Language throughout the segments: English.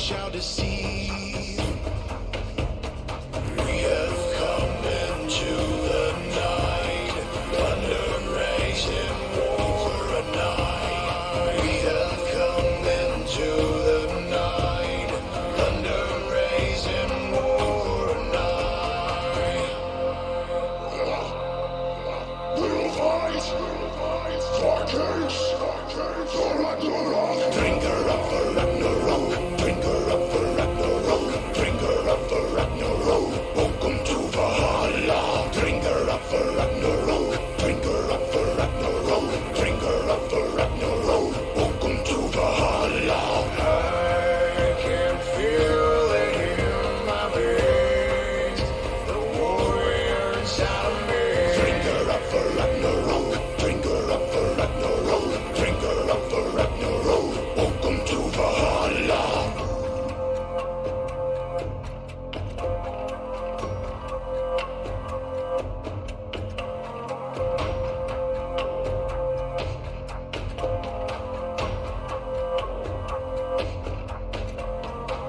shall deceive. We have come into the night, thunder raising war a night. We have come into the night, thunder raising war a night. We'll fight, dark age, for Ragnarok. Drinker up for Ragnarok, drinker up for Ragnarok, drinker up for Ragnarok. Welcome to Valhalla. Drinker up for Ragnarok, drinker up for Ragnarok, drinker up for Ragnarok. Welcome to Valhalla. I can feel it in my veins, the warrior inside of me. Drinker up for Ragnarok, drinker up for Ragnarok, drinker up for Ragnarok. Welcome to Valhalla.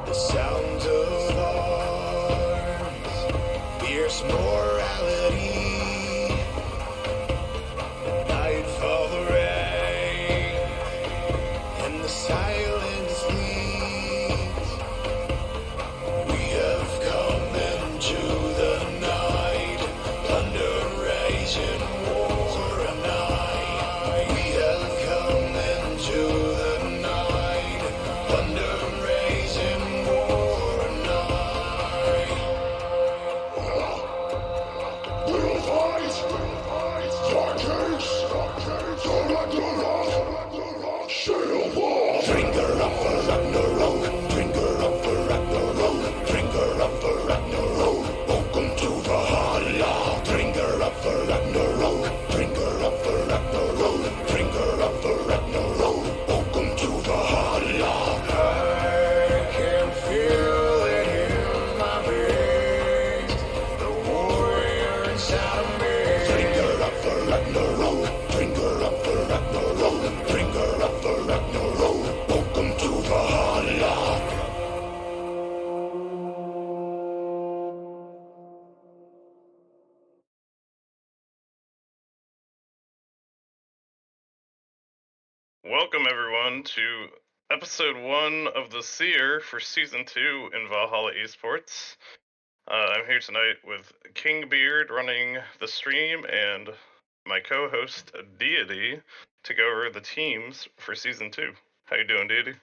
The sound of arms, fierce morality. Nightfall the rain, and the silence leads. We have come into the night, thunder raising war a night. We have come into the night, thunder raising war a night. We'll fight, dark age, for Ragnarok, shade of war. Drinker up for Ragnarok, drinker up for Ragnarok, drinker up for Ragnarok. Welcome to Valhalla. Drinker up for Ragnarok, drinker up for Ragnarok, drinker up for Ragnarok. Welcome to Valhalla. I can feel it in my veins, the warrior inside of me. Drinker up for Ragnarok, drinker up for Ragnarok, drinker up for Ragnarok. Welcome to Valhalla. Welcome everyone to episode 1 of the Seer for season 2 in Valhalla Esports. I'm here tonight with King Beard running the stream and my co-host Deity to go over the teams for season 2. How you doing, Deity?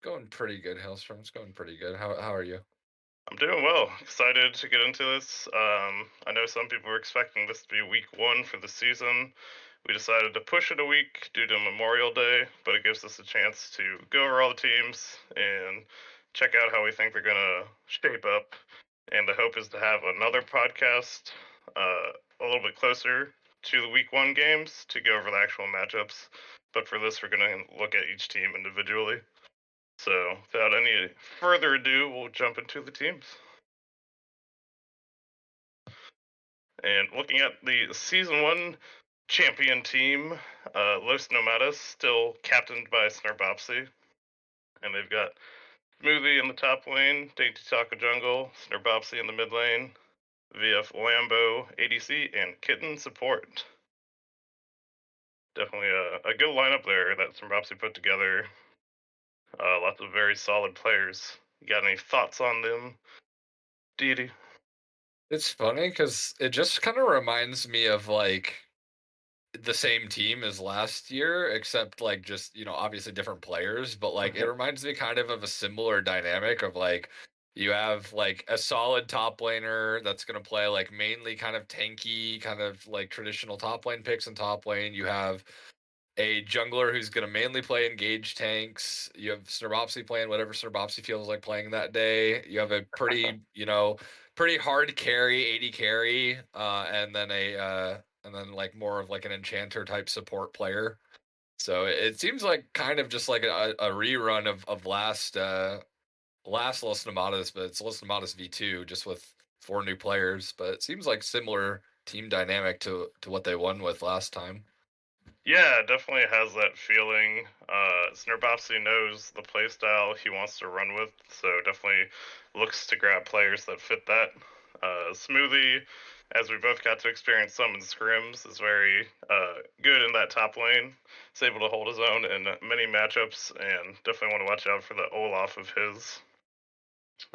Going pretty good, Hailstorm. It's going pretty good. How are you? I'm doing well. Excited to get into this. I know some people were expecting this to be week 1 for the season. We decided to push it a week due to Memorial Day, but it gives us a chance to go over all the teams and check out how we think they're going to shape up. And the hope is to have another podcast a little bit closer to the week 1 games to go over the actual matchups. But for this, we're going to look at each team individually. So without any further ado, we'll jump into the teams. And looking at the season 1 champion team, Los Nomadas, still captained by Snurbopsy. And they've got Smoothie in the top lane, Dainty Taco Jungle, Snurbopsy in the mid lane, VF Lambo, ADC, and Kitten support. Definitely a good lineup there that Snurbopsy put together. Lots of very solid players. You got any thoughts on them, Deity? It's funny because it just kind of reminds me of like the same team as last year, except like just, obviously different players, but like it reminds me kind of a similar dynamic of like you have like a solid top laner that's going to play like mainly kind of tanky, kind of like traditional top lane picks in top lane. You have a jungler who's going to mainly play engaged tanks. You have Snurbopsy playing whatever Snurbopsy feels like playing that day. You have a pretty, pretty hard carry, AD carry, and then like more of like an enchanter type support player. So it seems like kind of just like a rerun of last Los Nomadas, but it's Los Nomadas V2 just with 4 new players. But it seems like similar team dynamic to what they won with last time. Yeah, definitely has that feeling. Snurbopsy knows the playstyle he wants to run with, so definitely looks to grab players that fit that. Smoothie, as we both got to experience some in scrims, is very good in that top lane. He's able to hold his own in many matchups, and definitely want to watch out for the Olaf of his.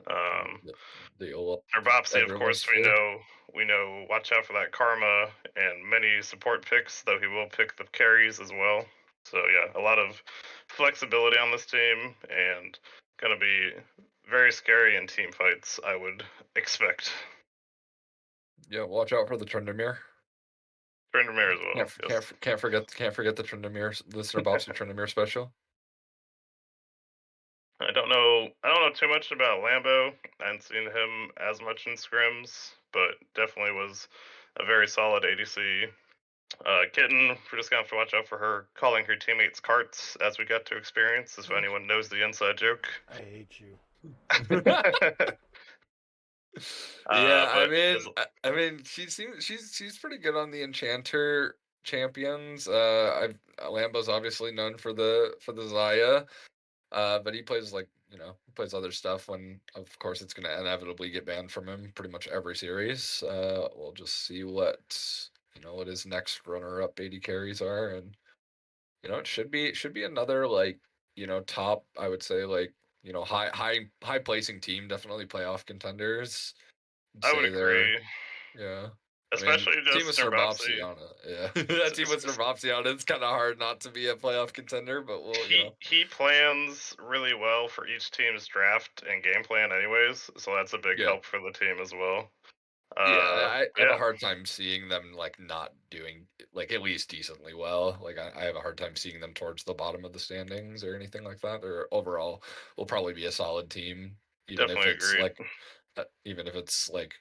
Um, The old Herbopsy, of everyone's course, fear. we know. Watch out for that karma and many support picks, though he will pick the carries as well. So yeah, a lot of flexibility on this team, and gonna be very scary in team fights, I would expect. Yeah, watch out for the Tryndamere. Tryndamere as well. Yes, Can't forget the Tryndamere, the Snurbopsy Tryndamere special. I don't know too much about Lambo. I hadn't seen him as much in scrims, but definitely was a very solid ADC. Kitten, we're just gonna have to watch out for her calling her teammates carts, as we got to experience, if anyone knows the inside joke. I hate you. Yeah, But yes, I mean, she's pretty good on the Enchanter champions. Lambo's obviously known for the Zaya, but he plays like he plays other stuff. When of course it's going to inevitably get banned from him pretty much every series. We'll just see what his next runner-up 80 carries are, and it should be another like top. I would say like high placing team, definitely playoff contenders. I'd I would say they're agree, yeah. I mean, especially team with just Snurbopsy Nerbopsy. on it. Yeah, that team with Snurbopsy on it's kind of hard not to be a playoff contender. But He plans really well for each team's draft and game plan, anyways. So that's a big yeah, help for the team as well. yeah. I have a Yeah, hard time seeing them like not doing like at least decently well. Like I have a hard time seeing them towards the bottom of the standings or anything like that. Or overall, will probably be a solid team, even if definitely it's agree. like even if it's like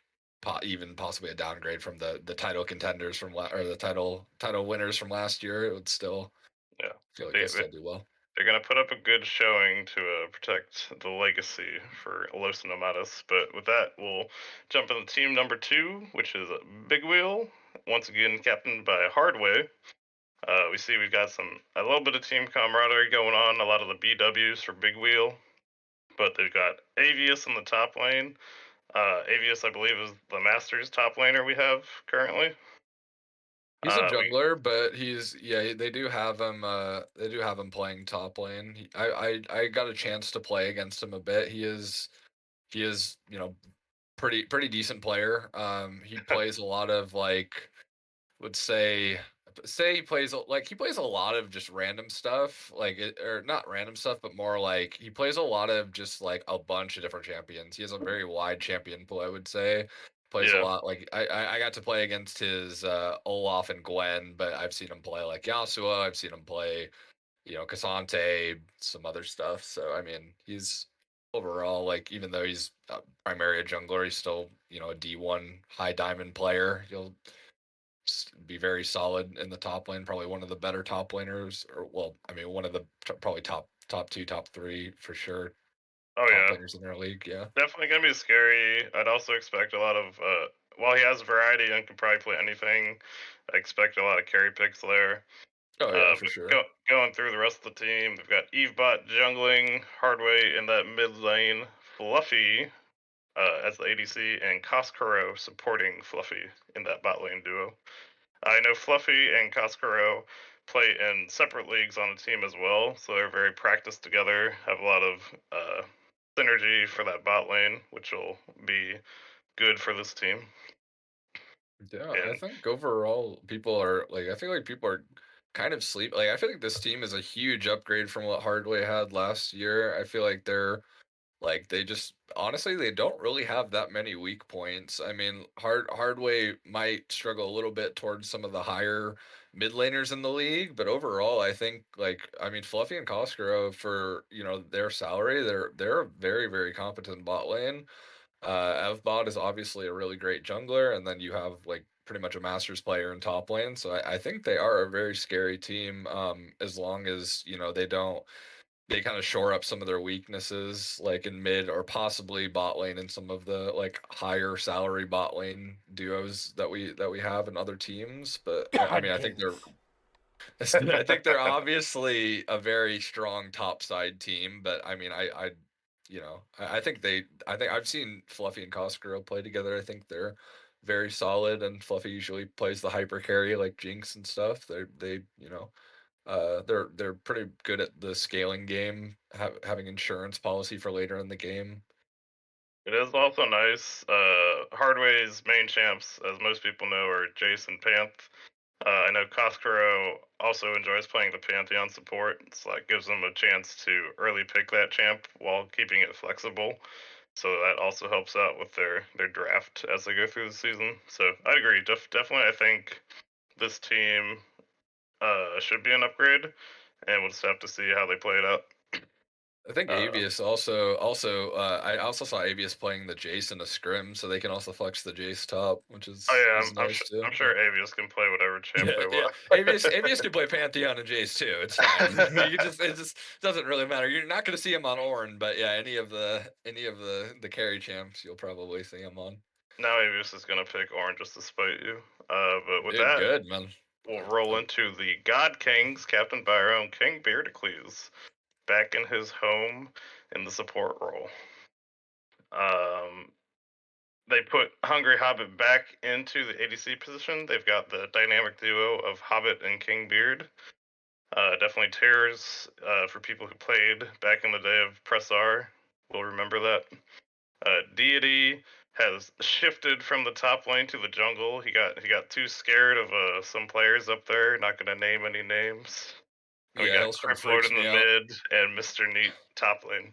even possibly a downgrade from the title contenders from or the title winners from last year, it would still Yeah, feel like they, they'll they still do well. they're gonna put up a good showing to protect the legacy for Los Nomadas. But with that, we'll jump into team number 2, which is Big Wheel. Once again, captained by Hardway. We see we've got a little bit of team camaraderie going on. A lot of the BWs for Big Wheel, but they've got Avius in the top lane. Avius, I believe, is the Masters top laner we have currently. He's a We jungler, but they do have him. They do have him playing top lane. I got a chance to play against him a bit. He is pretty decent player. He plays a lot of like would say he plays a lot of just random stuff or not random stuff but more like he plays a lot of just like a bunch of different champions. He has a very wide champion pool, I would say. Plays a yeah. lot like I got to play against his Olaf and Gwen, but I've seen him play like Yasuo. I've seen him play Cassante, some other stuff. So I mean, he's overall like even though he's primarily a jungler, he's still a D1 high diamond player. He'll be very solid in the top lane. Probably one of the better top laners, or well, I mean, one of the probably top two, top three for sure. Oh Top yeah. laners in their league. Yeah. Definitely gonna be scary. I'd also expect a lot of while he has variety and can probably play anything, I expect a lot of carry picks there. Oh yeah, for But sure. going through the rest of the team, we've got Evebot jungling, Hardway in that mid lane, Fluffy as the ADC, and Koskaro supporting Fluffy in that bot lane duo. I know Fluffy and Koskaro play in separate leagues on the team as well, so they're very practiced together, have a lot of synergy for that bot lane, which will be good for this team. Yeah, I And think overall people are like I feel like people are kind of sleep like I feel like this team is a huge upgrade from what Hardway had last year. I feel like they're like they just honestly they don't really have that many weak points. I mean, Hardway might struggle a little bit towards some of the higher mid laners in the league, but overall, I think like I mean Fluffy and Koskaro for their salary, they're a very competent bot lane. Evbot is obviously a really great jungler, and then you have like pretty much a Masters player in top lane. So I think they are a very scary team. As long as they kind of shore up some of their weaknesses, like in mid or possibly bot lane in some of the like higher salary bot lane duos that we have in other teams. But I God mean, I damn think they're it. I think they're obviously a very strong top side team, but I mean, I think I've seen Fluffy and Cosgrove play together. I think they're very solid, and Fluffy usually plays the hyper carry like Jinx and stuff. They're pretty good at the scaling game, having insurance policy for later in the game. It is also nice. Hardway's main champs, as most people know, are Jace and Panth. I know Koskoro also enjoys playing the Pantheon support, so that gives them a chance to early pick that champ while keeping it flexible. So that also helps out with their draft as they go through the season. So I'd agree. Definitely, I think this team should be an upgrade, and we'll just have to see how they play it out. I think Uh, Avius I also saw Avius playing the Jace in a scrim, so they can also flex the Jace top, which is oh yeah, nice too. I'm sure Avius can play whatever champ Yeah, they yeah. want. Avius can play Pantheon and Jace too. It's fine. It just doesn't really matter. You're not going to see him on Ornn, but yeah, any of the carry champs, you'll probably see him on. Now Avius is gonna pick Orange just to spite you. But with Dude, that, good man. we'll roll into the God Kings, captained by our own King Beardacles, back in his home in the support role. They put Hungry Hobbit back into the ADC position. They've got the dynamic duo of Hobbit and King Beard. Definitely tears for people who played back in the day of Press R. Will remember that. Deity has shifted from the top lane to the jungle. He got too scared of some players up there. Not gonna name any names. We Yeah, got Hellstorm Cryptlord freaks in the me out. mid and Mr. Neat top lane.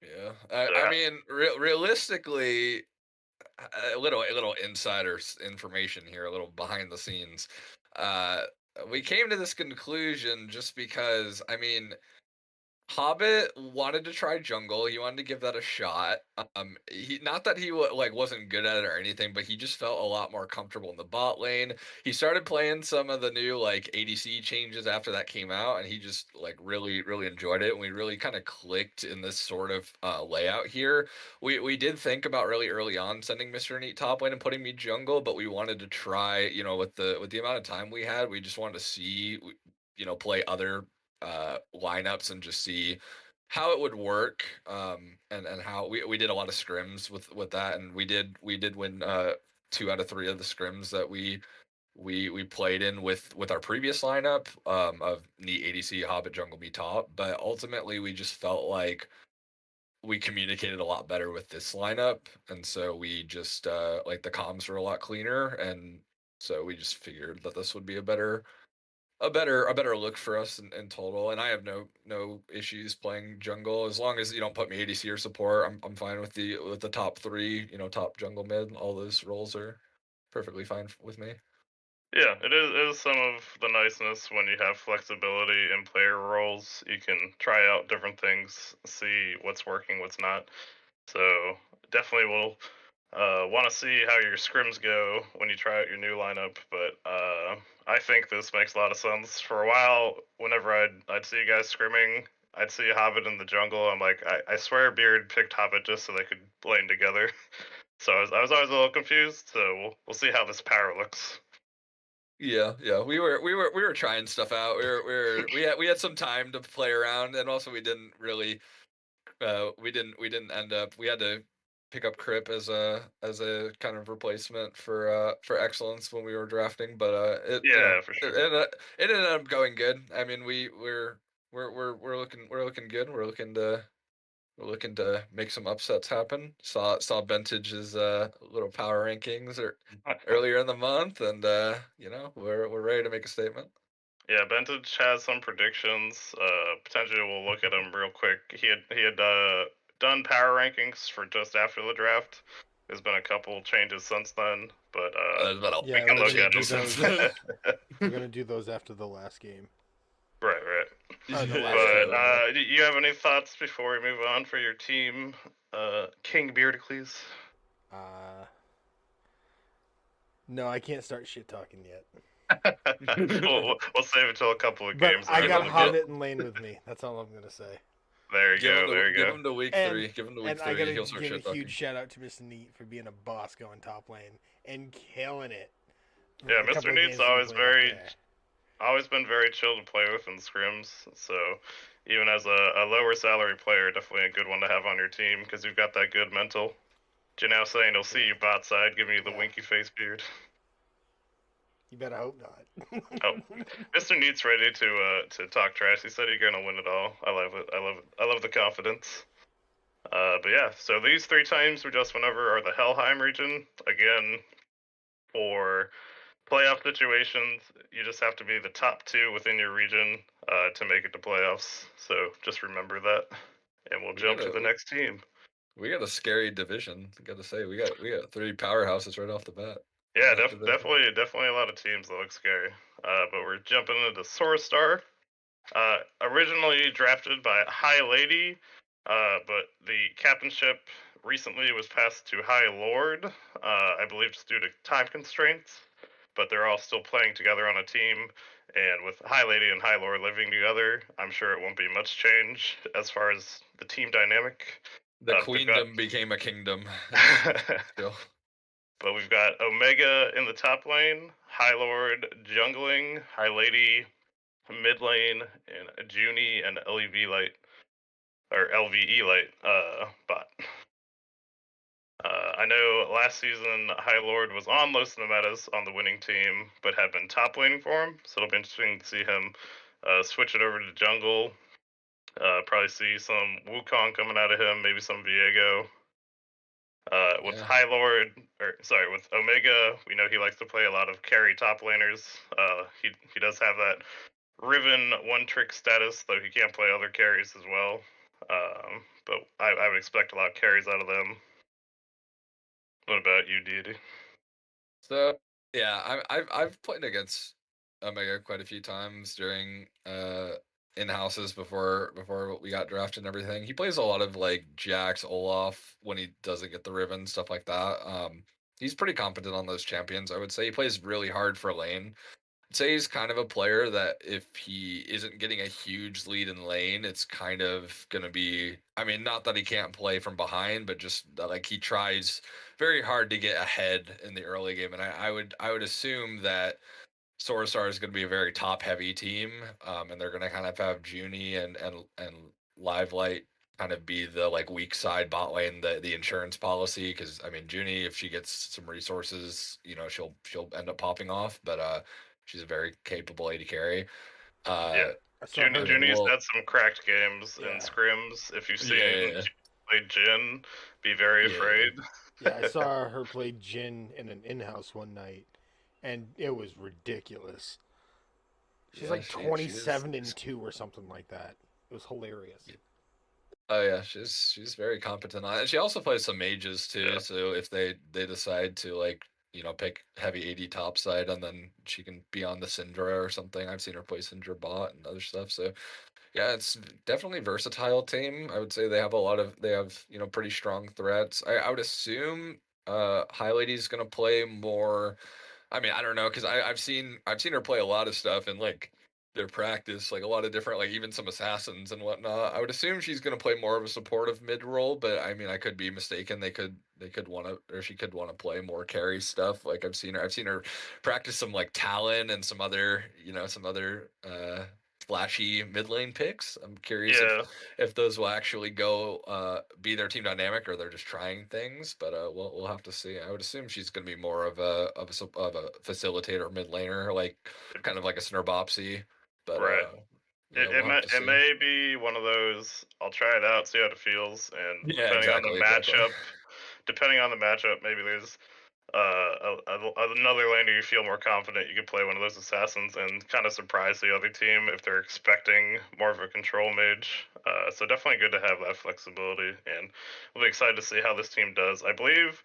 Yeah, So, I mean, realistically, a little insider information here, a little behind the scenes. Uh, we came to this conclusion just because, I mean, Hobbit wanted to try jungle. He wanted to give that a shot. He not that he wasn't good at it or anything, but he just felt a lot more comfortable in the bot lane. He started playing some of the new like ADC changes after that came out, and he just like really enjoyed it. And we really kind of clicked in this sort of layout here. We did think about really early on sending Mr. Neat top lane and putting me jungle, but we wanted to try, with the amount of time we had, we just wanted to see, play other lineups and just see how it would work, and how we did a lot of scrims with that, and we did win 2 out of 3 of the scrims that we played in with our previous lineup, of Neat ADC Hobbit Jungle Me top, but ultimately we just felt like we communicated a lot better with this lineup, and so we just like the comms were a lot cleaner, and so we just figured that this would be a better look for us in total. And I have no issues playing jungle as long as you don't put me ADC or support. I'm fine with the top 3, top jungle mid. All those roles are perfectly fine with me. yeah, it is some of the niceness when you have flexibility in player roles. You can try out different things, see what's working, what's not. So definitely will want to see how your scrims go when you try out your new lineup. But I think this makes a lot of sense. For a while, whenever I'd see you guys scrimming, I'd see a Hobbit in the jungle. I'm like, I swear Beard picked Hobbit just so they could lane together. So I was always a little confused. So we'll see how this power looks. Yeah. We were trying stuff out. We had some time to play around, and also we didn't really we didn't end up. We had to pick up Crip as a kind of replacement for excellence when we were drafting, but it you know Yeah, for sure. it ended up going good. I mean, we're looking good. We're looking to make some upsets happen. Saw Vintage's little power rankings earlier in the month, and we're ready to make a statement. Yeah, Bentage has some predictions. Potentially, we'll look at them real quick. He had done power rankings for just after the draft. There's been a couple changes since then, but There's been we Yeah, can we're look gonna at do them since since those. then. We're gonna do those after the last game. Right. Or the Yeah. last But game. do you have any thoughts before we move on for your team, King Beardacles? Uh, no, I can't start shit talking yet. we'll save it till a couple of But games. I Right got on the Hobbit in lane with me. That's all I'm gonna say. There you go. There you Give go. him to week And 3. Give him to week and I 3. gotta He'll start give a shit talking. huge shout out to Mr. Neat for being a boss going top lane and killing it. Yeah, The couple Mr. of Neat's games we always played up very there. always been very chill to play with in scrims. So even as a lower salary player, definitely a good one to have on your team because you've got that good mental. Janelle saying he'll see you bot side, giving you the Yeah. winky face beard. You better hope not. Oh, Mr. Neat's ready to talk trash. He said he's gonna win it all. I love it. I love it. I love the confidence. But yeah, so these three teams we just went over are the Helheim region. Again, for playoff situations, you just have to be the top two within your region to make it to playoffs. So just remember that, and we'll We jump got to the next team. a scary division. I got to say, we got 3 powerhouses right off the bat. in Yeah, that division. definitely a lot of teams that look scary. But we're jumping into Source Star. Originally drafted by High Lady, but the captainship recently was passed to High Lord, I believe just due to time constraints. But they're all still playing together on a team, and with High Lady and High Lord living together, I'm sure it won't be much change as far as the team dynamic. The They've got queendom became a kingdom. Still. But we've got Omega in the top lane, High Lord jungling, High Lady mid lane, and Junie and LEV light or LVE light bot. I know last season High Lord was on Los Metas on the winning team, but had been top laning for him, so it'll be interesting to see him switch it over to jungle. Probably see some Wukong coming out of him, maybe some Viego. With Yeah. High Lord, or sorry, with Omega, we know he likes to play a lot of carry top laners. He does have that Riven one trick status, though he can't play other carries as well. But I would expect a lot of carries out of them. What about you, Deity? So yeah, I've played against Omega quite a few times during in houses before we got drafted and everything. He plays a lot of like Jax, Olaf when he doesn't get the Riven, stuff like that. He's pretty competent on those champions. I would say he plays really hard for lane. I'd say he's kind of a player that if he isn't getting a huge lead in lane, it's kind of gonna be. I mean, not that he can't play from behind, but just that, like he tries very hard to get ahead in the early game. And I would assume that Sorstar is going to be a very top heavy team, and they're going to kind of have Junie and Live Light kind of be the like weak side bot lane, the insurance policy. Because I mean, Junie, if she gets some resources, she'll end up popping off. But she's a very capable AD carry. Yeah, I saw her. Junie's Well, had some cracked games in Yeah. scrims. If you've yeah, seen yeah, Junie play Jin, be very yeah, afraid. Yeah, I saw her play Jin in an in-house one night, and it was ridiculous. She's yeah. like She is. 27-2 or something like that. It was hilarious. Oh yeah, she's very competent on it. She also plays some mages too. Yeah, So if they decide to like pick heavy AD top side and then she can be on the Syndra or something. I've seen her play Syndra bot and other stuff. So yeah, it's definitely a versatile team. I would say they have pretty strong threats. I would assume High Lady's gonna play more. I mean, I don't know because I've seen her play a lot of stuff and like their practice, like a lot of different, like even some assassins and whatnot. I would assume she's going to play more of a supportive mid role, but I mean, I could be mistaken. They could want to, or she could want to play more carry stuff. Like I've seen her practice some like Talon and some other flashy mid lane picks. I'm curious yeah, if those will actually go be their team dynamic or they're just trying things. But we'll have to see. I would assume she's going to be more of a facilitator mid laner, like kind of like a Snurbopsy. But right. yeah, we'll have to It see. may be one of those. I'll try it out, see how it feels, and Yeah, exactly, exactly. depending on the matchup, maybe there's another laner you feel more confident you could play one of those assassins and kind of surprise the other team if they're expecting more of a control mage. So definitely good to have that flexibility, and we'll be excited to see how this team does. I believe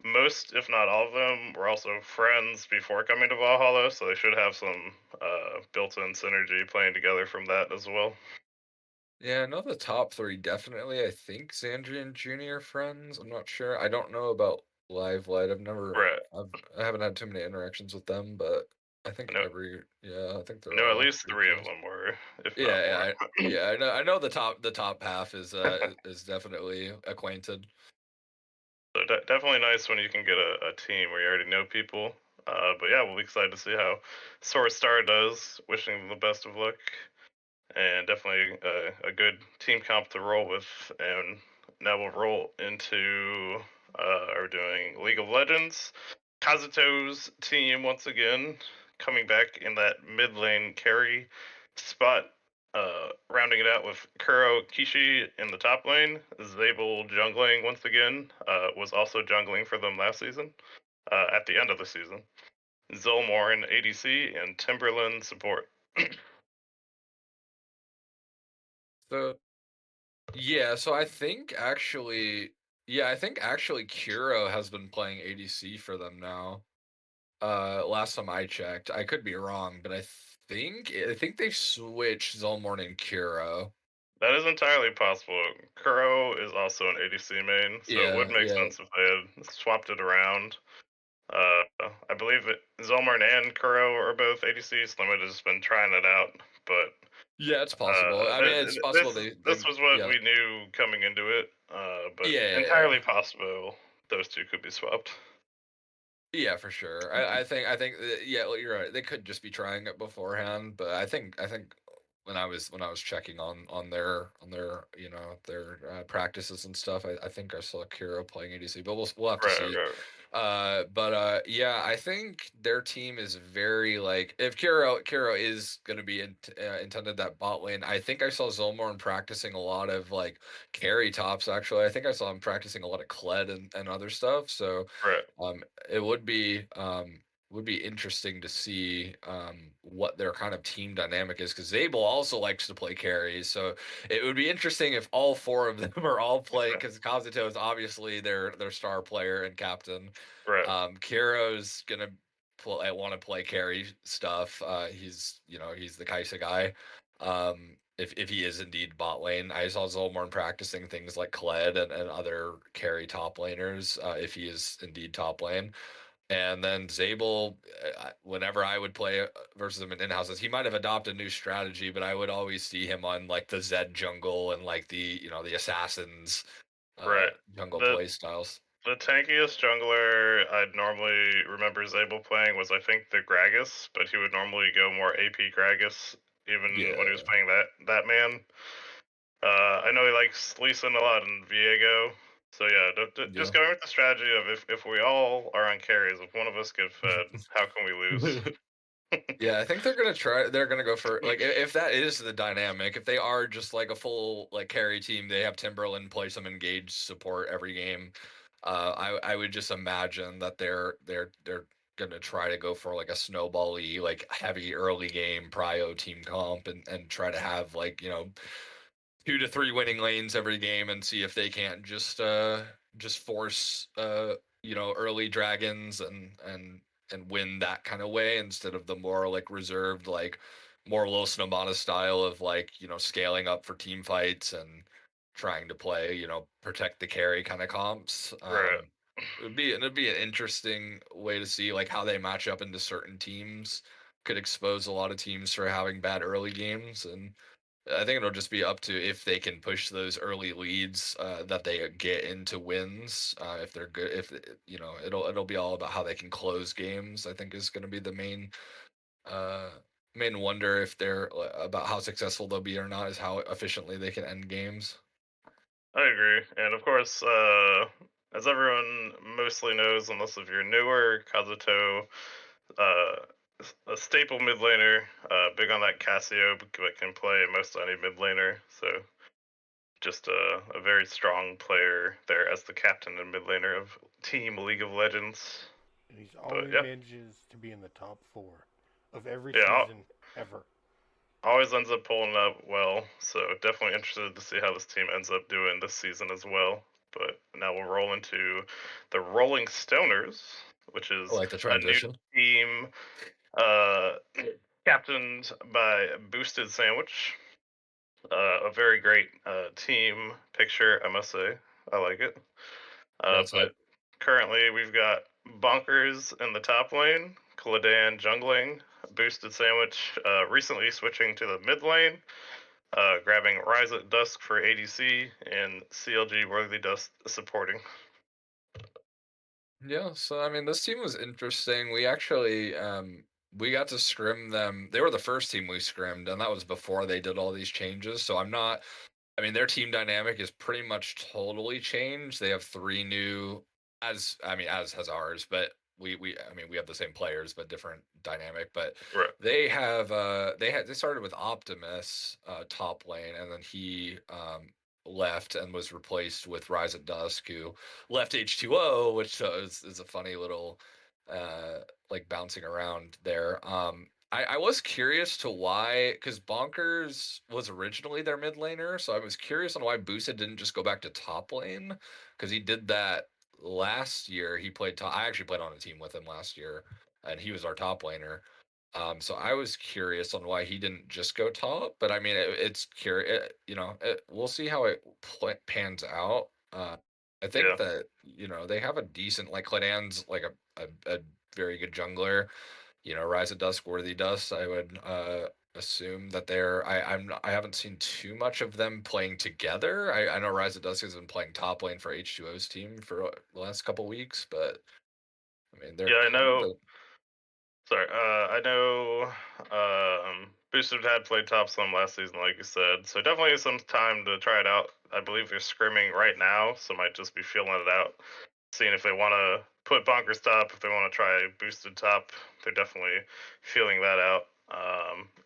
most, if not all of them, were also friends before coming to Valhalla, so they should have some built-in synergy playing together from that as well. Yeah, I know the top three definitely. I think Xandri and Junior friends. I'm not sure. I don't know about Live Light. Right. I haven't had too many interactions with them, but I think I know, yeah, I think I they're know at all least pretty three of close. them were, if not Yeah, more. yeah, I know the top half is definitely acquainted. So definitely nice when you can get a team where you already know people. But yeah, we'll be excited to see how Sora Star does. Wishing them the best of luck, and definitely a good team comp to roll with. And now we'll roll into are doing League of Legends. Kazuto's team once again coming back in that mid lane carry spot, rounding it out with Kuro Kishi in the top lane. Zabel jungling once again, was also jungling for them last season, at the end of the season. Zolmorn ADC and Timberland support. So yeah, so I think actually, Kuro has been playing ADC for them now. Last time I checked, I could be wrong, but I think they've switched Zolmorn and Kuro. That is entirely possible. Kuro is also an ADC main, so it would Yeah, make yeah, sense if they had swapped it around. Uh, I believe that Zolmorn and Kuro are both ADCs. They might have just been trying it out, but yeah. It's possible. I mean, it's possible this was what yeah, we knew coming into it. But yeah. entirely possible those two could be swapped. Yeah, for sure. Yeah, well, you're right. They could just be trying it beforehand, but I think when I was checking on their their practices and stuff, I think I saw Kira playing ADC, but we'll have to Right, see. right, But yeah, I think their team is very like if Kiro is going to be intended that bot lane. I think I saw Zolmorn practicing a lot of like carry tops. Actually, I think I saw him practicing a lot of Kled and other stuff. So right, um, it would be interesting to see what their kind of team dynamic is because Zabel also likes to play carries. So it would be interesting if all four of them are all playing because Kazuto is obviously their star player and captain. right, Kiro's gonna play want to play carry stuff. He's the Kaisa guy. If he is indeed bot lane, I saw Zolmorn practicing things like Kled and other carry top laners. If he is indeed top lane, and then Zabel, whenever I would play versus him in in-houses, he might have adopted a new strategy, but I would always see him on like the Zed jungle and like the assassins right. jungle The play styles. The tankiest jungler I'd normally remember Zabel playing was I think the Gragas, but he would normally go more AP Gragas even when he was Yeah. playing that man. I know he likes Lee Sin a lot in Viego. So yeah, just Yeah. going with the strategy of if we all are on carries, if one of us get fed, how can we lose? Yeah, I think they're gonna try. They're gonna go for like if that is the dynamic. If they are just like a full like carry team, they have Timberland play some engaged support every game. I would just imagine that they're gonna try to go for like a snowbally like heavy early game prio team comp and try to have like 2 to 3 winning lanes every game and see if they can't just force early dragons and win that kind of way instead of the more like reserved like more low Snowmana style of like scaling up for team fights and trying to play protect the carry kind of comps. Right. It'd be an interesting way to see like how they match up into certain teams. Could expose a lot of teams for having bad early games, and I think it'll just be up to if they can push those early leads that they get into wins. If they're good, if it'll be all about how they can close games. I think is going to be the uh, main wonder if they're about how successful they'll be or not is how efficiently they can end games. I agree. And of course, as everyone mostly knows, unless if you're newer, Kazuto, uh, a staple mid laner, big on that Cassio, but can play most any mid laner. So just a very strong player there as the captain and mid laner of Team League of Legends. And he's But always yeah, manages to be in the top four of every yeah, season ever. always ends up pulling up well. So definitely interested to see how this team ends up doing this season as well. But now we'll roll into the Rolling Stoners, which I is like the a new transition. team uh, captained by Boosted Sandwich. A very great team picture, I must say. I like it. Yeah, it's But hype. currently, we've got Bonkers in the top lane, Kladan jungling, Boosted Sandwich recently switching to the mid lane, grabbing Rise at Dusk for ADC, and CLG Worthy Dust supporting. Yeah, so I mean, this team was interesting. We actually we got to scrim them. They were the first team we scrimmed, and that was before they did all these changes. So I'm not. I mean, their team dynamic is pretty much totally changed. They have three new, as has ours, but I mean, we have the same players but different dynamic. But Right. they started with Optimus top lane, and then he left and was replaced with Rise at Dusk, who left H2O, which is a funny little like bouncing around there. I was curious to why, because Bonkers was originally their mid laner, so I was curious on why Boosa didn't just go back to top lane, because he did that last year. He played top. I actually played on a team with him last year, and he was our top laner. So I was curious on why he didn't just go top, but I mean, it's curious. We'll see how it pans out. I think Yeah. that they have a decent, like Cladan's like a very good jungler. Rise of Dusk, Worthy Dust. I would assume that I haven't seen too much of them playing together. I know Rise of Dusk has been playing top lane for H2O's team for the last couple weeks, but I mean they're Yeah, I kind of know. Sorry, I know Boosted had played top some last season, like you said, so definitely some time to try it out. I believe they're scrimming right now, so might just be feeling it out, seeing if they want to put Bonkers top, if they want to try Boosted top. They're definitely feeling that out.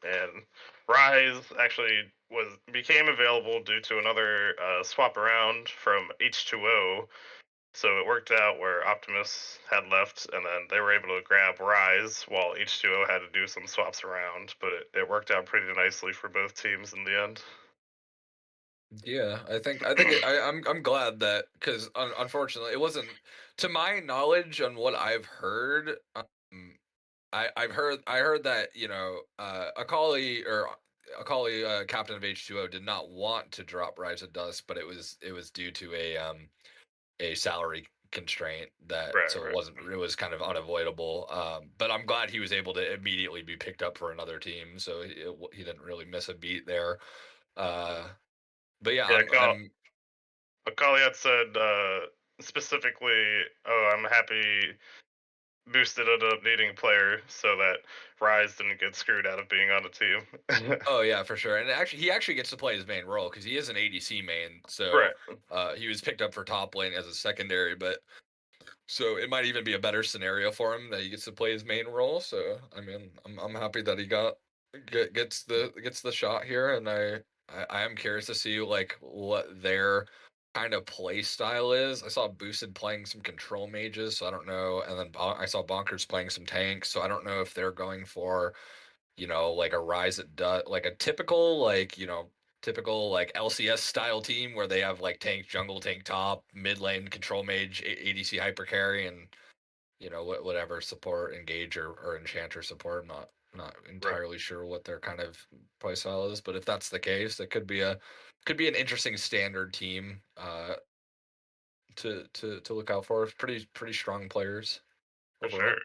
And Rise actually became available due to another swap around from H2O, so it worked out where Optimus had left, and then they were able to grab Rise while H2O had to do some swaps around. But it worked out pretty nicely for both teams in the end. Yeah, I'm glad that, because unfortunately it wasn't, to my knowledge, on what I've heard. I heard that Akali, captain of H2O, did not want to drop Rise of Dust, but it was due to a salary constraint, that Right, so right. it was kind of unavoidable. But I'm glad he was able to immediately be picked up for another team, so he didn't really miss a beat there. Uh, but yeah, Yeah, Akali had said specifically, "Oh, I'm happy Boosted ended up needing a player so that Rise didn't get screwed out of being on the team." Oh yeah, for sure. And he actually gets to play his main role because he is an ADC main. So Right, he was picked up for top lane as a secondary, but so it might even be a better scenario for him that he gets to play his main role. So I mean, I'm happy that he gets the shot here, and I am curious to see like what their kind of play style is. I saw Boosted playing some control mages, so I don't know, and then I saw Bonkers playing some tanks, so I don't know if they're going for like a Rise at like a typical like LCS style team where they have like tank jungle, tank top, mid lane control mage, ADC hyper carry, and whatever support, engage or enchanter support. I'm not right, entirely sure what their kind of play style is, but if that's the case, it could be an interesting standard team to look out for. Pretty strong players for sure. overall.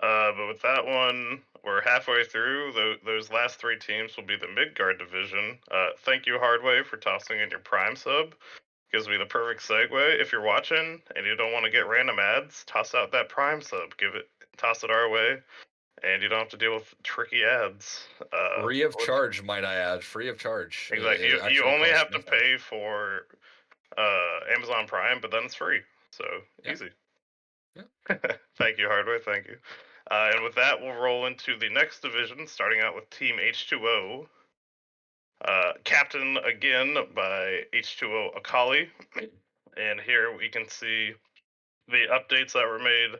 But with that one, we're halfway through. Those last three teams will be the Midgard division. Thank you, Hardway, for tossing in your Prime sub. Gives me the perfect segue. If you're watching and you don't want to get random ads, toss out that Prime sub. Toss it our way, and you don't have to deal with tricky ads. Free of charge, might I add. Free of charge. Exactly. It You actually only costs have to nothing. pay for Amazon Prime, but then it's free. So Yeah. easy. Yeah. Thank you, Hardware. Thank you. And with that, we'll roll into the next division, starting out with Team H2O. Captain again by H2O Akali. And here we can see the updates that were made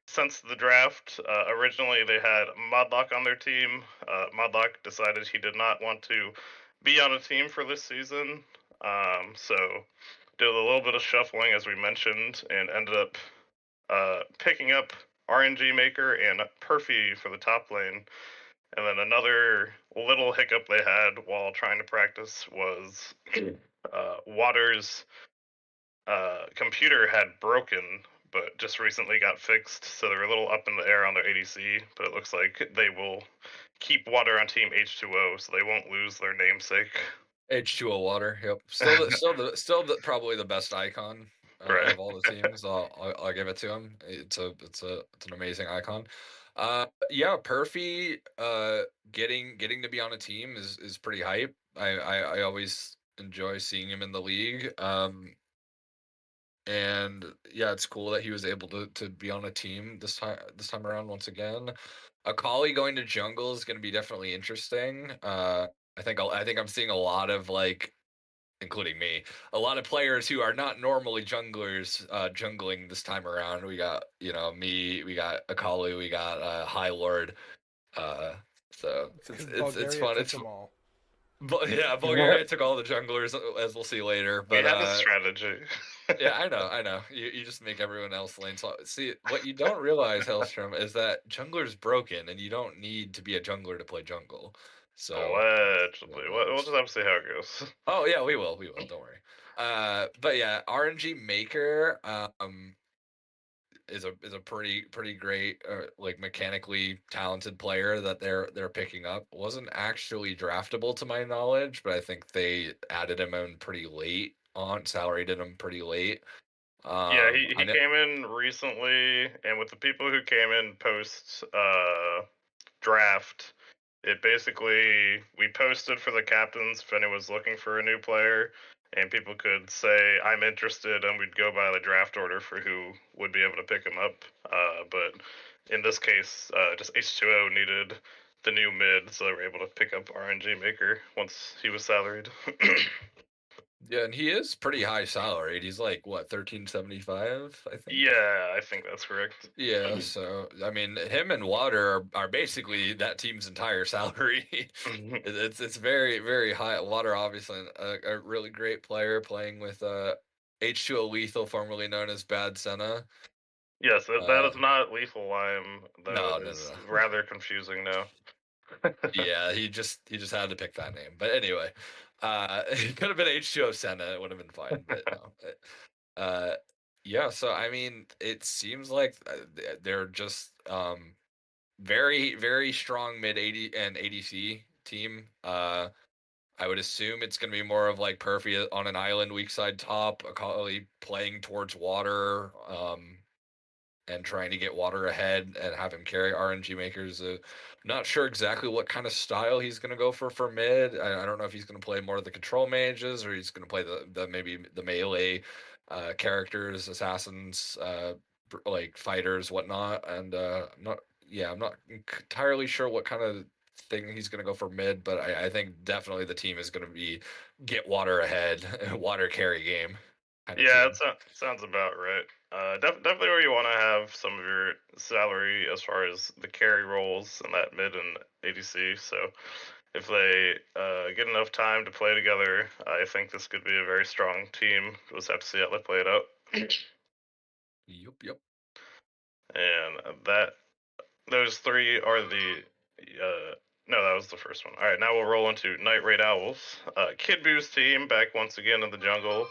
since the draft. Originally, they had Modlock on their team. Modlock decided he did not want to be on a team for this season. So did a little bit of shuffling, as we mentioned, and ended up picking up RNG Maker and Perfy for the top lane. And then another little hiccup they had while trying to practice was Water's computer had broken, but just recently got fixed. So they're a little up in the air on their ADC, but it looks like they will keep Water on Team H2O, so they won't lose their namesake. H2O water. Yep. Still the probably the best icon. Right. of all the teams. I'll give it to him. It's an amazing icon. Yeah, Perfy getting to be on a team is pretty hype. I always enjoy seeing him in the league. And yeah, it's cool that he was able to be on a team this time around once again. Akali going to jungle is going to be definitely interesting. I think I'm seeing a lot of like, including me, a lot of players who are not normally junglers jungling this time around. We got me, we got Akali, we got High Lord. Uh, so Because it's Bulgaria fun. took It's them all. but yeah, Bulgaria took all the junglers as we'll see later. We But had a strategy. yeah, I know. You just make everyone else lane swap. See, what you don't realize, Hellstrom, is that jungler's broken, and you don't need to be a jungler to play jungle. So, Allegedly. We'll just have to see how it goes. oh yeah, we will. Don't worry. But yeah, RNG Maker is a pretty great like mechanically talented player that they're picking up. Wasn't actually draftable to my knowledge, but I think they added him in pretty late on, salaried him pretty late. Yeah, I he know. came in recently, and with the people who came in post draft, it basically we posted for the captains if anyone was looking for a new player, and people could say I'm interested, and we'd go by the draft order for who would be able to pick him up. But in this case, just H2O needed the new mid, so they were able to pick up RNG Maker once he was salaried. Yeah, and he is pretty high salaried. He's like what, 1375, I think. Yeah, I think that's correct. Yeah, so I mean, him and Water are basically that team's entire salary. It's very high. Water, obviously, a really great player playing with H2O Lethal, formerly known as Bad Senna. Yes, that is not lethal lime, though. No, It no, is no. rather confusing now. Yeah, he just had to pick that name. But anyway, it could have been H2O Senna. It would have been fine, but no. Uh, yeah. So I mean, it seems like they're just very strong mid 80 and ADC team. I would assume it's going to be more of like Perfy on an island, weak side top, Akali playing towards water. And trying to get Water ahead and have him carry RNG Makers. Not sure exactly what kind of style he's going to go for mid. I don't know if he's going to play more of the control mages or he's going to play the maybe the melee characters, assassins, like fighters, whatnot. And I'm not entirely sure what kind of thing he's going to go for mid, but I think definitely the team is going to be get Water ahead, Water carry game. Yeah, sounds about right. Definitely where you want to have some of your salary as far as the carry roles in that mid and ADC. So if they get enough time to play together, I think this could be a very strong team. We'll just have to see how they play it out. Yep. And those three are the. No, that was the first one. All right, now we'll roll into Night Raid Owls. Kid Boo's team back once again in the jungle,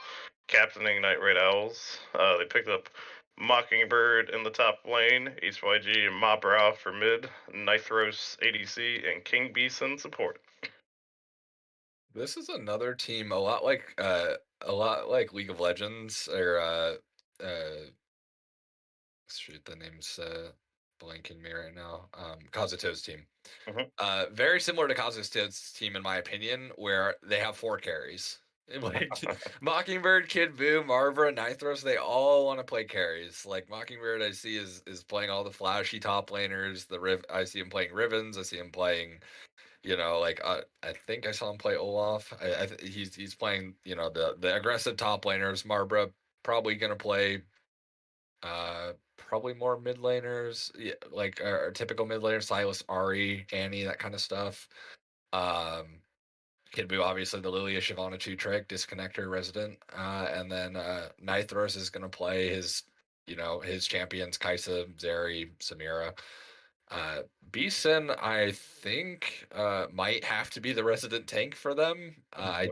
captaining Night Raid Owls. They picked up Mockingbird in the top lane, HYG and Mobrow for mid, Nithros ADC, and King Beeson support. This is another team a lot like League of Legends or shoot, the name's blanking me right now. Kazuto's team. Very similar to Kazuto's team in my opinion, where they have 4 carries. Like Mockingbird, Kid Buu, Marva, Nithros, they all want to play carries. Like Mockingbird, I see is playing all the flashy top laners. I see him playing Rivens. I see him playing like I think I saw him play Olaf. He's playing the aggressive top laners. Marbra probably gonna play probably more mid laners, yeah, like our typical mid laner, Silas, Ari, Annie, that kind of stuff. Kid Buu, obviously the Lilia Shyvana 2 trick, disconnector resident, and then Nithros is gonna play his champions Kaisa, Zeri, Samira. Beeson, I think, might have to be the resident tank for them. I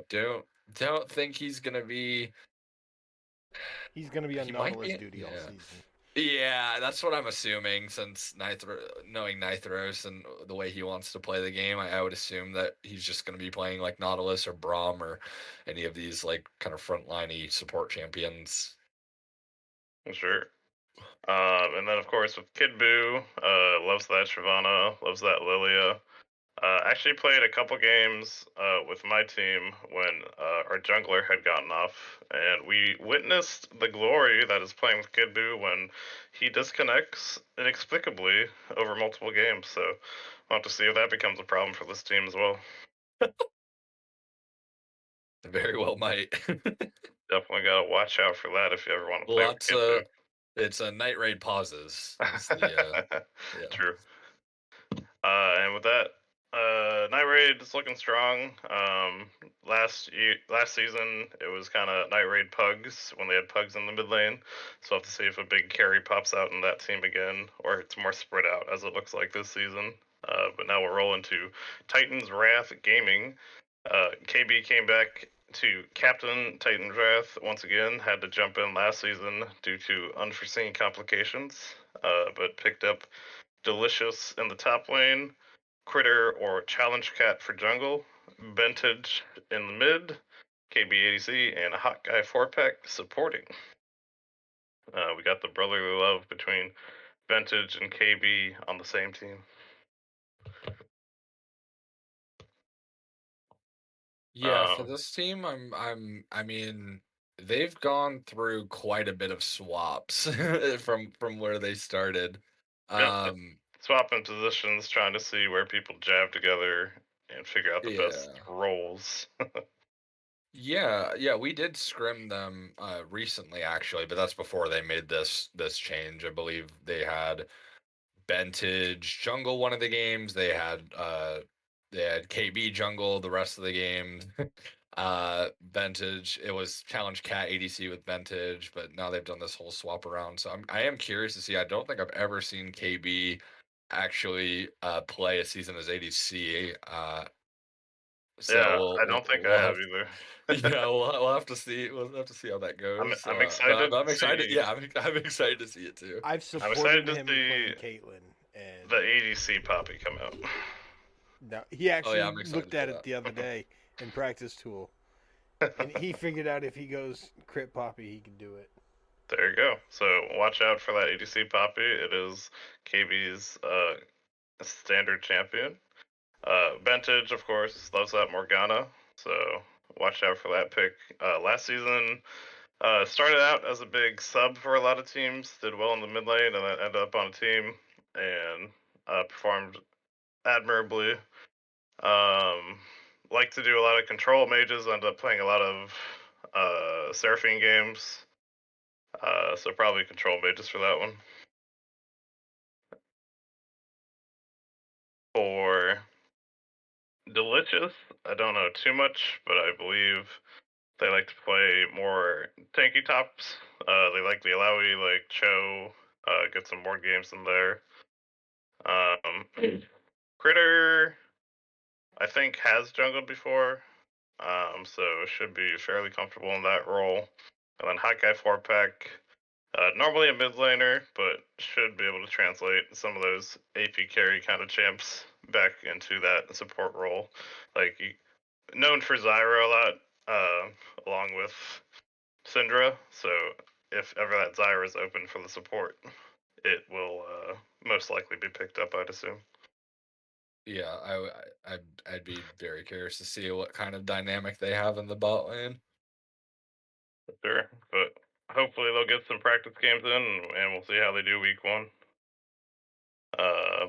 don't think he's gonna be. He's going to be on He might Nautilus be. duty all Yeah, season. yeah, that's what I'm assuming. Since knowing Nithros and the way he wants to play the game, I would assume that he's just gonna be playing like Nautilus or Braum or any of these like kind of frontliney support champions. Sure. And then of course with Kid Buu, loves that Shyvana, loves that Lilia. Actually played a couple games with my team when our jungler had gotten off, and we witnessed the glory that is playing with Kid Buu when he disconnects inexplicably over multiple games. So we'll have to see if that becomes a problem for this team as well. Very well might. Definitely gotta watch out for that if you ever want to play with Lots Kid of Buu. it's a night raid pauses. Is the yeah. True. And with that, Night Raid is looking strong. Last season, it was kind of Night Raid Pugs when they had Pugs in the mid lane. So we'll have to see if a big carry pops out in that team again, or it's more spread out as it looks like this season. But now we'll roll into Titan's Wrath Gaming. KB came back to captain Titan's Wrath once again. Had to jump in last season due to unforeseen complications, but picked up Delicious in the top lane, Critter or Challenge Cat for jungle, Vintage in the mid, KB80C, and a Hot Guy 4-pack supporting. We got the brotherly love between Vintage and KB on the same team. Yeah, for this team, I mean, they've gone through quite a bit of swaps from where they started. Yep, Um, swapping positions, trying to see where people jab together and figure out the best yeah. roles. Yeah, we did scrim them recently actually, but that's before they made this change. I believe they had Bentage jungle one of the games. They had KB jungle the rest of the game. Bentage, it was Challenge Cat ADC with Bentage, but now they've done this whole swap around. So I am curious to see. I don't think I've ever seen KB actually play a season as ADC. So Yeah, we'll I we'll, don't think I we'll have have either. yeah, we'll have to see. We'll have to see how that goes. I'm But excited I'm to excited. see. Yeah, I'm excited to see it too. I've I'm excited supported to him see playing Caitlyn, and the ADC Poppy come out. no, he Oh yeah, actually I'm excited looked for at it that. the other day in practice tool, and he figured out if he goes crit Poppy, he can do it. There you go. So watch out for that ADC Poppy. It is KB's standard champion. Vintage, of course, loves that Morgana. So watch out for that pick. Last season, started out as a big sub for a lot of teams. Did well in the mid lane, and then ended up on a team and performed admirably. Like to do a lot of control mages. Ended up playing a lot of Seraphine games. So probably control mages for that one. For Delicious, I don't know too much, but I believe they like to play more tanky tops. They like the Alawi, like Cho, get some board games in there. Critter, I think, has jungled before, so should be fairly comfortable in that role. And then Hot Guy 4-pack, normally a mid laner, but should be able to translate some of those AP carry kind of champs back into that support role. Like, known for Zyra a lot, along with Syndra. So if ever that Zyra is open for the support, it will most likely be picked up, I'd assume. Yeah, I'd be very curious to see what kind of dynamic they have in the bot lane. Sure, but hopefully they'll get some practice games in, and we'll see how they do week one.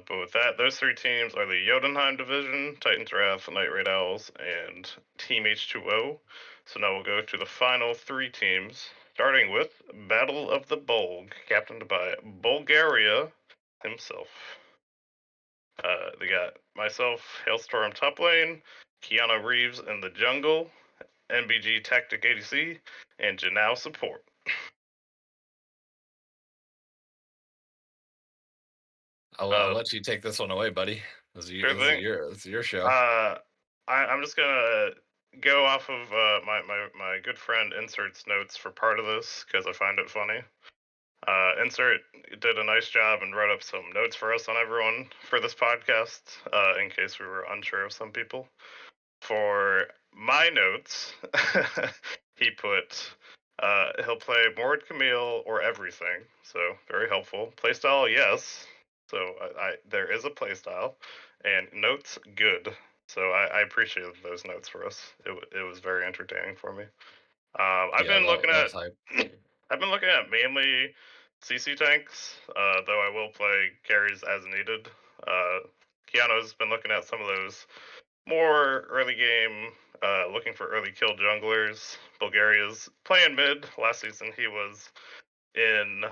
But with that, those three teams are the Jotunheim division, Titans Wrath, Night Raid Owls, and Team H2O. So now we'll go to the final three teams, starting with Battle of the Bulg, captained by Bulgaria himself. They got myself, Hailstorm top lane, Keanu Reeves in the jungle, MBG Tactic ADC, and Janao support. I'll let you take this one away, buddy. Sure thing. This is your show. I'm just gonna go off of my good friend Insert's notes for part of this because I find it funny. Insert did a nice job and wrote up some notes for us on everyone for this podcast, in case we were unsure of some people. For my notes, he put He'll play Mord Camille or everything, so very helpful. Playstyle, yes. So there is a playstyle, and notes good. So I appreciated those notes for us. It was very entertaining for me. I've Yeah, been looking that at was hype. I've been looking at mainly CC tanks, though I will play carries as needed. Keanu's been looking at some of those more early game, looking for early kill junglers. Bulgaria's playing mid. Last season he was in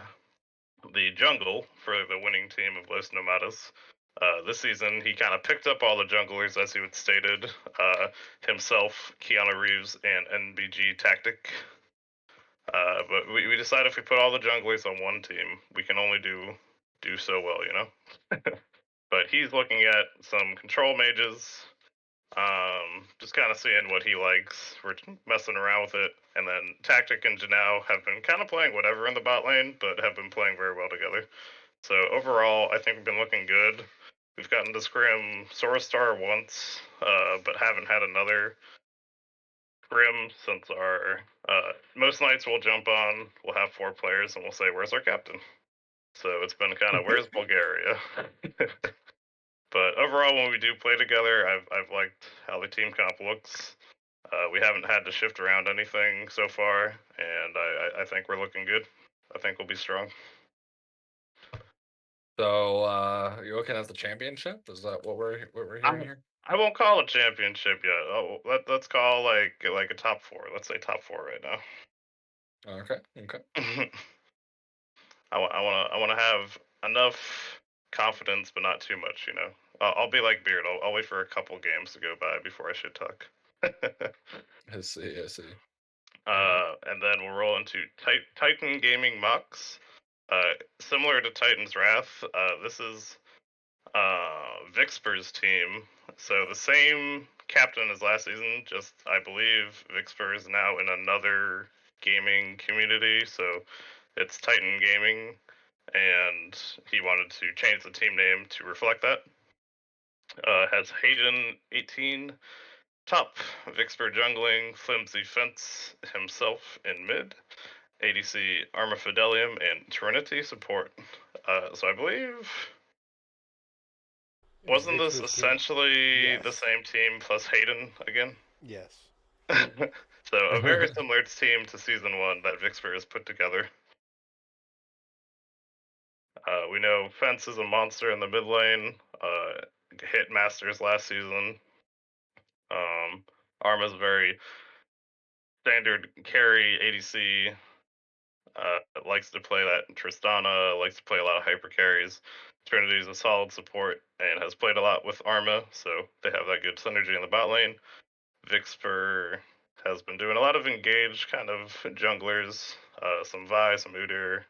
the jungle for the winning team of Los Nomadas. This season he kind of picked up all the junglers as he had stated. Himself, Keanu Reeves, and NBG Tactic. But we decided if we put all the junglers on one team, we can only do so well, you know. But he's looking at some control mages, just kind of seeing what he likes. We're messing around with it, and then Tactic and Janao have been kind of playing whatever in the bot lane, but have been playing very well together. So overall, I think we've been looking good. We've gotten to scrim Sora Star once, but haven't had another scrim since our most nights we'll jump on. We'll have 4 players, and we'll say, "Where's our captain?" So it's been kind of, "Where's Bulgaria?" But overall, when we do play together, I've liked how the team comp looks. We haven't had to shift around anything so far, and I think we're looking good. I think we'll be strong. So you're looking at the championship? Is that what we're hearing here? I won't call it championship yet. Oh, let's call like a top 4. Let's say top 4 right now. Okay. Okay. I want to have enough confidence, but not too much. You know, I'll be like Beard. I'll wait for a couple games to go by before I should talk. I see. I see. And then we'll roll into Titan Gaming Mux. Similar to Titan's Wrath, this is Vixper's team. So the same captain as last season, just I believe Vixper is now in another gaming community. So it's Titan Gaming, and he wanted to change the team name to reflect that. Has Hayden 18, top, Vixper jungling, flimsy fence himself in mid, ADC Arma Fidelium, and Trinity support. So I believe, wasn't this Vixper's team. essentially the Yes. same team plus Hayden again? Yes. So a very similar team to season 1 that Vixper has put together. We know Fence is a monster in the mid lane. Hit Masters last season. Arma's very standard carry ADC. Likes to play that Tristana, likes to play a lot of hyper carries. Trinity is a solid support and has played a lot with Arma, so they have that good synergy in the bot lane. Vixper has been doing a lot of engaged kind of junglers, some Vi, some Udyr,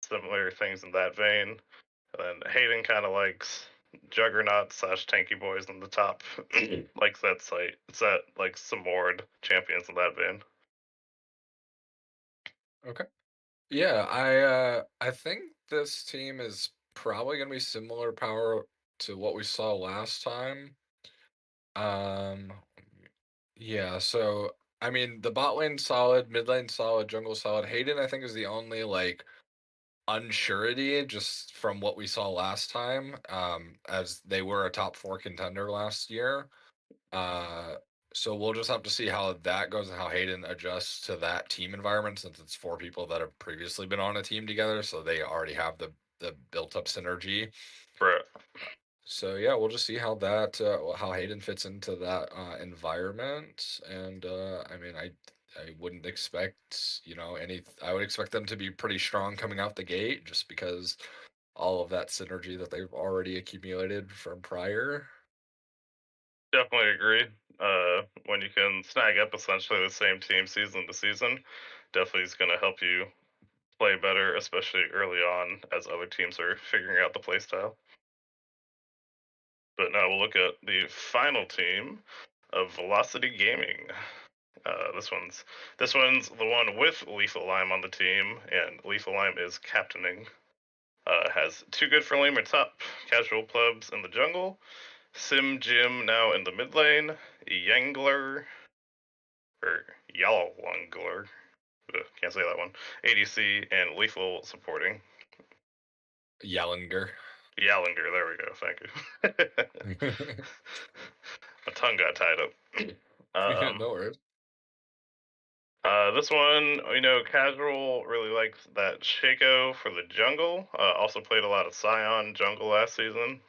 similar things in that vein. And then Hayden kind of likes Juggernaut / Tanky Boys in the top. Likes that site. It's that like some Mord champions in that vein. Okay. Yeah, I think this team is probably gonna be similar power to what we saw last time. Um, yeah, so I mean the bot lane solid, mid lane solid, jungle solid. Hayden I think is the only like unsurety just from what we saw last time, as they were a top 4 contender last year. Uh, so we'll just have to see how that goes and how Hayden adjusts to that team environment since it's 4 people that have previously been on a team together, so they already have the built up synergy. Right. So yeah, we'll just see how that how Hayden fits into that environment, and I mean I wouldn't expect any. I would expect them to be pretty strong coming out the gate, just because all of that synergy that they've already accumulated from prior. Definitely agree. When you can snag up essentially the same team season to season, definitely is going to help you play better, especially early on as other teams are figuring out the playstyle. But now we'll look at the final team of Velocity Gaming. This one's the one with Lethal Lime on the team, and Lethal Lime is captaining. Has 2 good for lane or top, casual plebs in the jungle, Sim Jim now in the mid lane, Yangler, or Yalwangler, can't can't say that one. ADC and lethal supporting. Yellinger. Yallinger, there we go. Thank you. My tongue got tied up. No worries. This one, Casual really likes that Shaco for the jungle. Also played a lot of Scion jungle last season.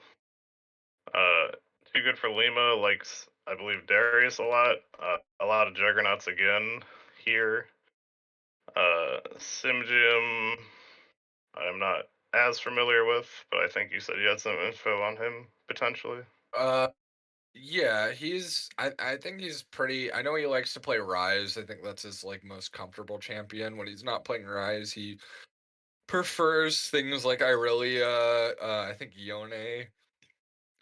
Too good for Lima likes, I believe, Darius a lot. A lot of Juggernauts again here. Simjim, I'm not as familiar with, but I think you said you had some info on him potentially. Yeah, I think he's pretty. I know he likes to play Rise. I think that's his like most comfortable champion. When he's not playing Rise, he prefers things like Irelia. I think Yone,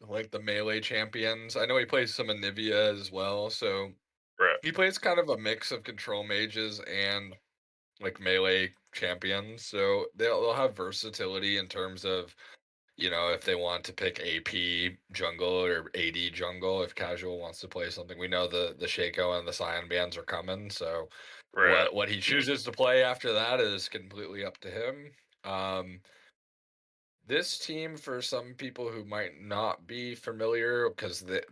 like the melee champions. I know he plays some Anivia as well. So Right. he plays kind of a mix of control mages and like melee champions. So they'll have versatility in terms of, if they want to pick AP jungle or AD jungle, if Casual wants to play something. We know the Shaco and the Scion bands are coming, so Right. what he chooses to play after that is completely up to him. This team, for some people who might not be familiar, because the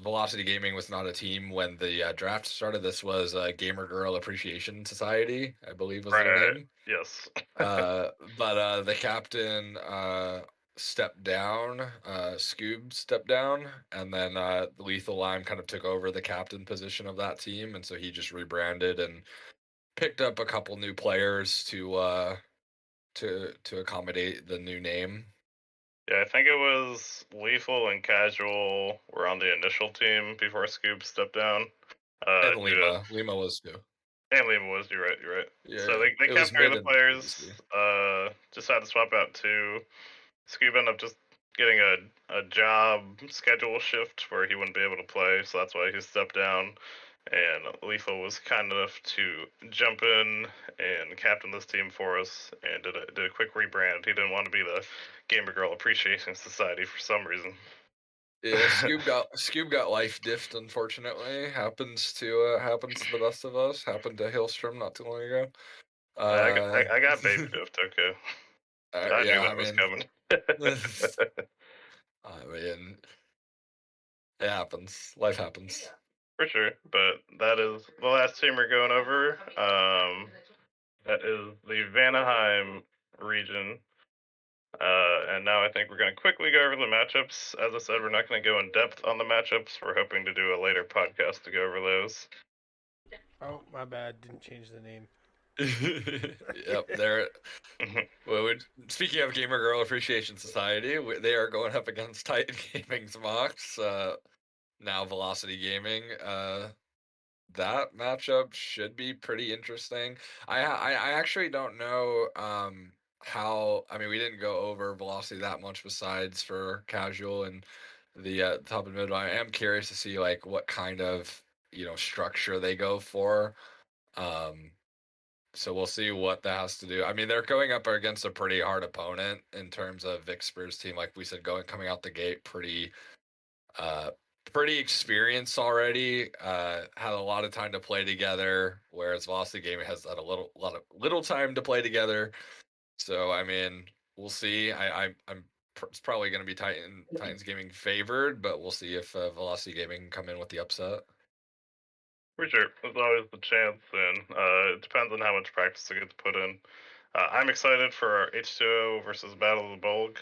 Velocity Gaming was not a team when the draft started. This was Gamer Girl Appreciation Society, I believe was their Right. name. Yes. But the captain stepped down, Scoob stepped down, and then Lethal Lime kind of took over the captain position of that team, and so he just rebranded and picked up a couple new players to accommodate the new name. Yeah, I think it was Lethal and Casual were on the initial team before Scoob stepped down. And Due Lima was too. And Lima was, you're right. Yeah, So yeah. they It was kept hearing mid the and players. ADC. Just had to swap out two. Scoob ended up just getting a job schedule shift where he wouldn't be able to play, so that's why he stepped down. And Lethal was kind enough to jump in and captain this team for us, and did a quick rebrand. He didn't want to be the Gamer Girl Appreciation Society for some reason. Yeah, Scoob got life diffed. Unfortunately, happens to the best of us. Happened to Hillstrom not too long ago. I got baby gift. Okay, I knew Yeah, that was coming. I mean, it happens. Life happens. For sure, but that is the last team we're going over. That is the Vanaheim region. And now I think we're going to quickly go over the matchups. As I said, we're not going to go in depth on the matchups. We're hoping to do a later podcast to go over those. Oh, my bad. Didn't change the name. Yep, they're. Well, speaking of Gamer Girl Appreciation Society, they are going up against Titan Gaming's Mox, now Velocity Gaming. That matchup should be pretty interesting. I actually don't know how. I mean, we didn't go over Velocity that much besides for casual and the top and mid. I am curious to see like what kind of structure they go for. Um, so we'll see what that has to do. I mean, they're going up against a pretty hard opponent in terms of Vicsper's team. Like we said, coming out the gate, uh, pretty experienced already. Had a lot of time to play together, whereas Velocity Gaming has had little time to play together. So I mean, we'll see. It's probably going to be Titans Gaming favored, but we'll see if Velocity Gaming can come in with the upset. For sure, there's always the chance, and it depends on how much practice they get to put in. I'm excited for our H2O versus Battle of the Bulg.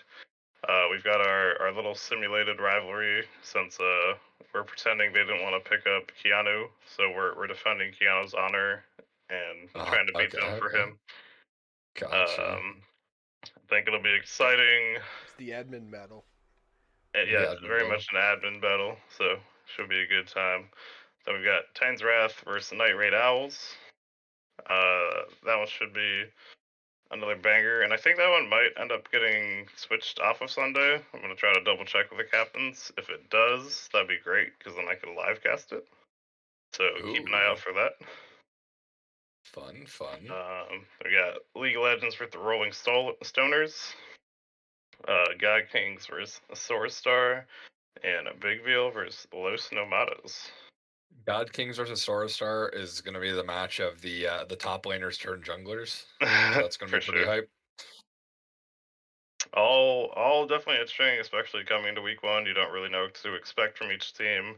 We've got our little simulated rivalry since we're pretending they didn't want to pick up Keanu, so we're defending Keanu's honor and trying to beat them for him. Gotcha. I think it'll be exciting. It's the admin battle. Yeah, it's very much an admin battle, so should be a good time. Then we've got Titan's Wrath versus Night Raid Owls. That one should be another banger, and I think that one might end up getting switched off of Sunday. I'm gonna try to double check with the captains. If it does, that'd be great because then I could live cast it. So keep an eye out for that. Fun. We got League of Legends versus the Rolling Stoners. God Kings versus Sword Star, and Big Veal versus Los Nomados. God Kings versus Sorostar is going to be the match of the top laners turned junglers. So that's going to For be pretty sure. hype. All definitely interesting, especially coming to week 1. You don't really know what to expect from each team,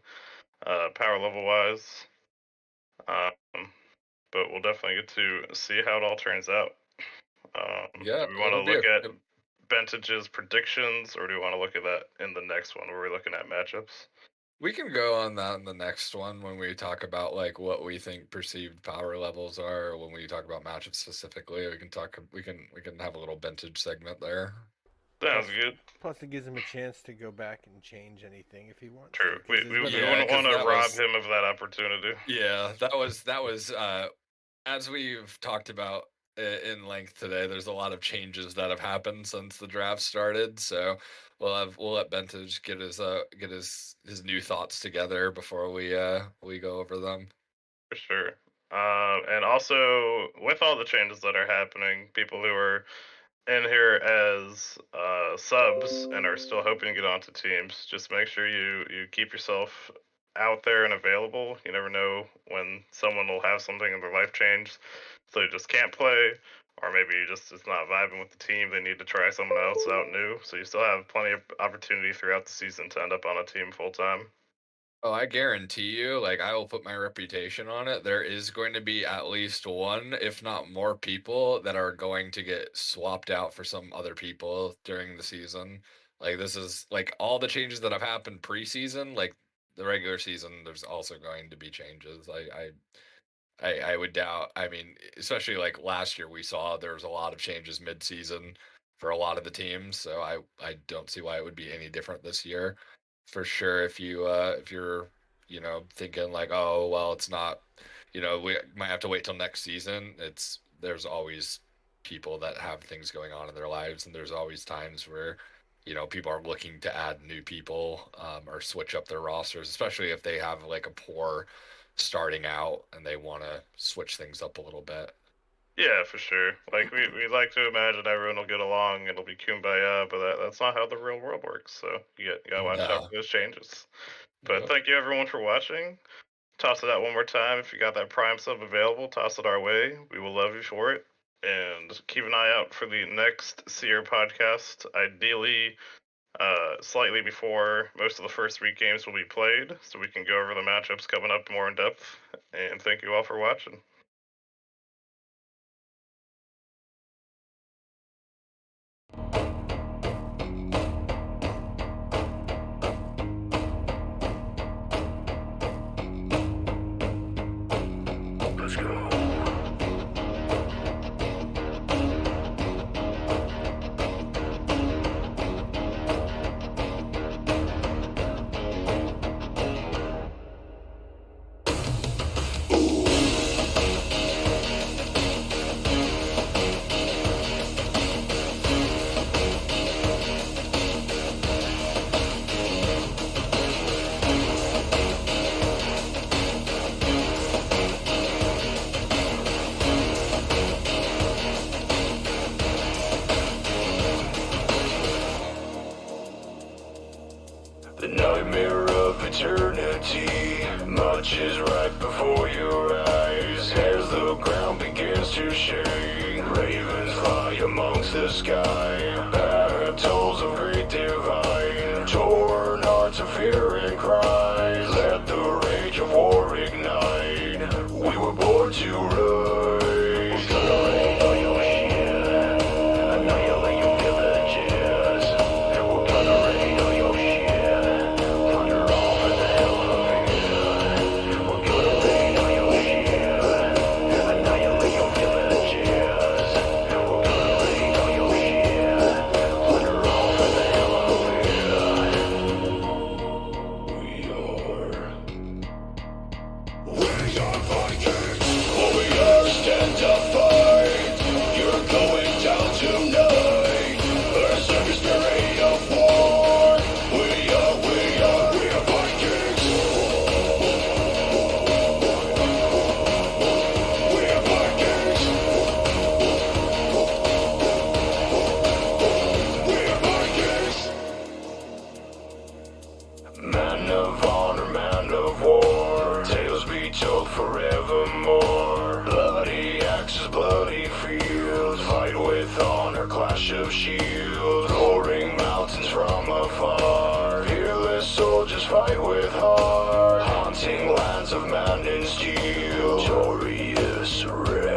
power level wise. But we'll definitely get to see how it all turns out. Yeah, Do we want to it'll be look at Bentage's predictions, or do we want to look at that in the next one where we're looking at matchups? We can go on that in the next one when we talk about like what we think perceived power levels are. Or when we talk about matchups specifically, we can have a little vintage segment there. Sounds good. Plus, it gives him a chance to go back and change anything if he wants True. to. 'Cause We there's been Yeah, wouldn't 'cause want to that rob was him of that opportunity. yeah, that was as we've talked about in length today. There's a lot of changes that have happened since the draft started, so we'll let Bentage get his new thoughts together before we go over them. For sure. And also, with all the changes that are happening, people who are in here as subs and are still hoping to get onto teams, just make sure you keep yourself out there and available. You never know when someone will have something in their life change, so you just can't play, or maybe you just it's not vibing with the team. They need to try someone else out new. So you still have plenty of opportunity throughout the season to end up on a team full time. Oh, I guarantee you, like I will put my reputation on it. There is going to be at least one, if not more people that are going to get swapped out for some other people during the season. Like this is like all the changes that have happened preseason, like the regular season, there's also going to be changes. I would doubt. I mean, especially like last year, we saw there was a lot of changes mid-season for a lot of the teams. So I don't see why it would be any different this year. For sure, if you're thinking like, oh well, it's not, we might have to wait till next season. There's always people that have things going on in their lives, and there's always times where people are looking to add new people or switch up their rosters, especially if they have like a poor starting out and they want to switch things up a little bit. Yeah, for sure. Like we like to imagine everyone will get along, it'll be kumbaya, but that's not how the real world works. So you gotta watch out No. for those changes. But Yep. thank you everyone for watching. Toss it out one more time. If you got that Prime sub available, toss it our way. We will love you for it. And keep an eye out for the next Seer podcast. Ideally, slightly before most of the first week games will be played, so we can go over the matchups coming up more in depth. And thank you all for watching. Let's go. The nightmare of eternity marches right before your eyes as the ground begins to shake. Ravens fly amongst the sky, battles of great divine, torn hearts of fear and cries. Let the rage of war ignite. We were born to rise. Annihilate all your shit. Annihilate your villages. We're gonna raid all your shit. Plunder all for the hell of it. We're gonna raid all your shit. Annihilate your villages. We're gonna raid all your shit. bloody fields, fight with honor, clash of shields, roaring mountains from afar. Fearless soldiers fight with heart, haunting lands of man in steel. Victorious reign.